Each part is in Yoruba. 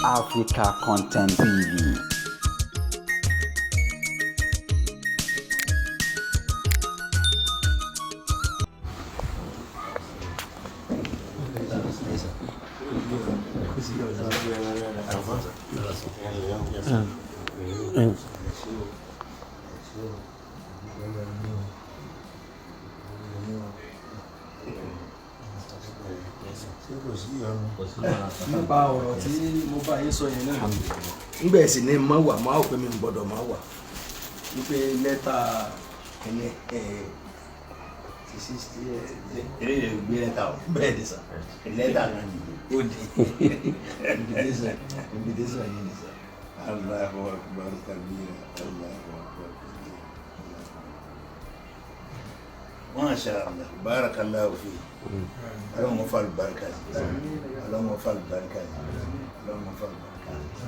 Africa Content TV. Nípa ọ̀rọ̀ tí mo bá yín sọ yẹn náà nígbà sì ni mo wà máa ò pé mi gbọ́dọ̀ máa wà wípé lẹ́tà ẹ̀yẹ ti 60 eré rẹ̀ gbé lẹ́tà ọ̀ bẹ́ẹ̀ ni sà lẹ́tà náà ni ó di invitation yìí ni sà. Allahu Akbar kabira, Allahu Akbar kabira. Masha Allah, barakallahu fi. Ọlọ́run mo fa àlùbáríkà sí. Ọlọ́run mo fa àlùbáríkà sí. Ọlọ́run mo fa àlùbáríkà sí.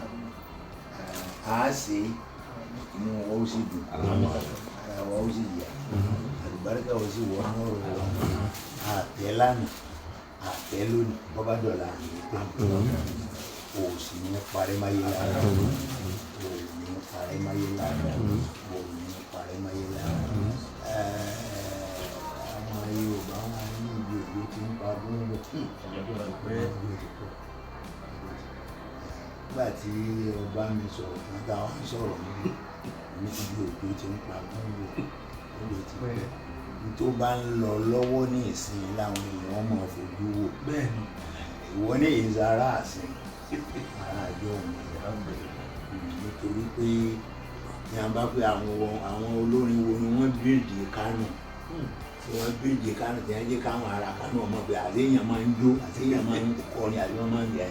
A ṣe inú wa ó sì dùn. Ara wa ó sì yá. Àlùbáríkà ó sì wọ́n náà rọ̀ wọ́n. Àtẹ lánàá, àtẹ lónìí, bọ́bá dọ̀là àmì ìpè. O sì ní parí máyé lára. O ní parí máyé lára. O ní parí máyé lára. Àwọn Yorùbá wọn ní ìlú èdè tí ń pa gbóngbò. Nígbà tí ọba mi sọ̀rọ̀ fún táwọn sọ̀rọ̀ ní ìlú èdè tí ń pa gbóngbò. Ó ti pẹ́. Tó bá ń lọ lọ́wọ́ ní ìsìn láwọn èèyàn mọ̀ fojú wò. Bẹ́ẹ̀ni. Ìwọ ní ìzara àsìn. Ara àjọ òun nítorí pé ní a bá pé àwọn olórin wo ni wọ́n bíríìdì Kánò tí wọ́n bíríìdì Kánò tí wọ́n jẹ́ káwọn ará Kánò ọmọ pé àléèyàn máa ń jó àléèyàn máa ń kọrin àti wọ́n máa ń yẹ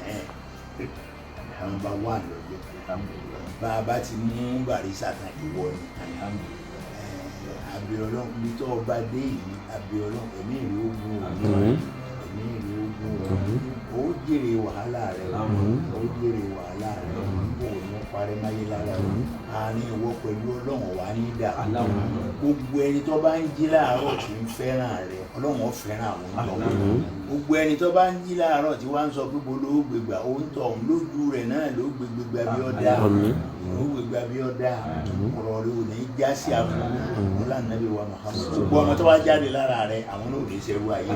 àwọn bá wà lọ́jọ́ bá a bá ti mú Barrister kan ìwọ ni Abíọ́lá bí tó ọba dé yìí Abíọ́lá ẹ̀mí ìlú ogun ẹ̀mí ìlú ogun ó jèrè wàhálà rẹ ó jèrè wàhálà rẹ ó ní parí máyé lára rẹ àárín ìwọ pẹ̀lú Ọlọ́run wà ní ìdá gbogbo ẹni tó bá ń jí láàárọ̀ tí ń fẹ́ràn rẹ Ọlọ́run ó fẹ́ràn àwọn ọ̀dọ́ gbogbo ẹni tó bá ń jí láàárọ̀ tí wọ́n ń sọ pé bolo ó gbégbá ó ń tọ̀ lójú rẹ̀ náà ló gbégbá bí ọ̀dà ó gbégbá bí ọ̀dà ọ̀rọ̀ rẹ ò ní já sí àbúrò ọ̀là nàbí wa Muhammad gbogbo ọmọ tó wá jáde lára rẹ àwọn náà ò ní ṣerú ayé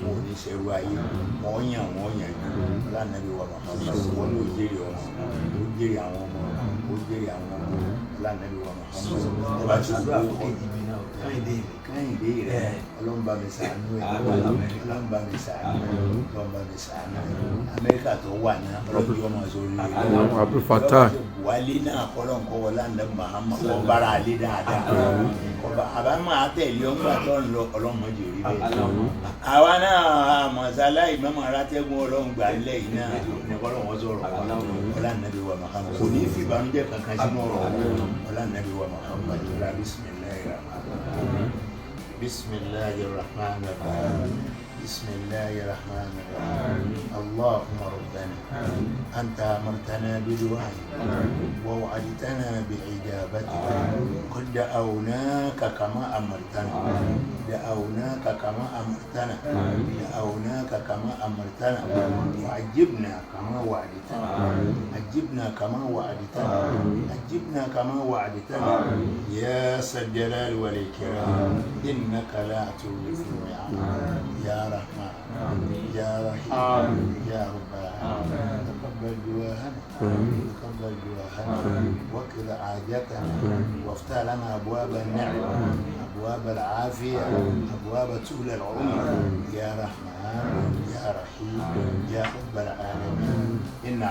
ò ní ṣerú ayé wọ́n yàn wọ́n yàn jù ọ̀là nàbí wa Muhammad wọ́n ló jèrè ọmọ ó jèrè àwọn ọmọ ó jèrè àwọn ọmọ ọ̀là nàbí wa Muhammad ẹ bá ti gbọ́ káyìndé rẹ Ọlọ́run bá mi ṣàánú ẹ Ọlọ́run bá mi ṣàánú ẹ Ọlọ́run bá mi ṣàánú ẹ Amẹ́ríkà tó wà ní ọlọ́dún ọmọ sórí rẹ Abdul Fattah wálé náà kọ́lọ́n kọ́ wọlé àná Muhammad kọ́ bára alé dáadáa àbámọ́ àtẹ̀lé ọgbà tó ń lọ ọlọ́mọdé rí bẹ́ẹ̀ àwa náà mọ̀sálá ìmọ̀mọ̀ arátẹ́gùn Ọlọ́run gbà ńlẹ̀ yìí náà ní kọ́lọ́n wọ́n sọ̀rọ̀ ọlá nàbí wa Muhammad kò ní fi ìbànújẹ́ kankan sínú ọ̀rọ̀ ọlá nàbí wa Muhammad ọlá bismillahir rahmanir rahim بسم الله الرحمن الرحيم اللهم ربنا أنت أمرتنا بدعائك ووعدتنا بإجابتك قد دعوناك كما أمرتنا دعوناك كما أمرتنا دعوناك كما أمرتنا فعجبنا كما وعدتنا عجبنا كما وعدتنا عجبنا كما وعدتنا يا ذا الجلال والإكرام إنك لا تخلف الميعاد يا رحمن يا رحيم يا رب العالمين تقبل دعاءنا تقبل دعاءنا وكل حاجتنا وافتح لنا ابواب النعمه ابواب العافيه ابواب طول العمر يا رحمن يا رحيم يا رب العالمين إنا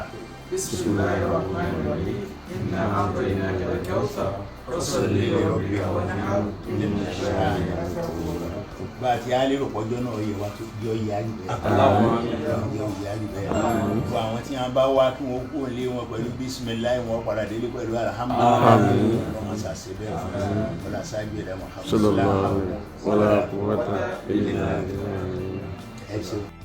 بسم الله الرحمن الرحيم إنا أعطيناك الكوثر فصل لربك وانحر إن شانئك هو الأبتر bá a ti á lérò pọ́jọ́ náà yẹ wá tó yọ ìyá àlùbẹ́ yọ ìyá àlùbẹ́ gbogbo àwọn tí wọn bá wá kí wọn kó lé wọn pẹ̀lú bísímíláì wọn padà délé pẹ̀lú alhamdulilayi wọn ṣàṣẹ bẹ́ẹ̀ fún wọn lọ sáájú ẹ̀dá Muhammad sallallahu alaihi wa sallam.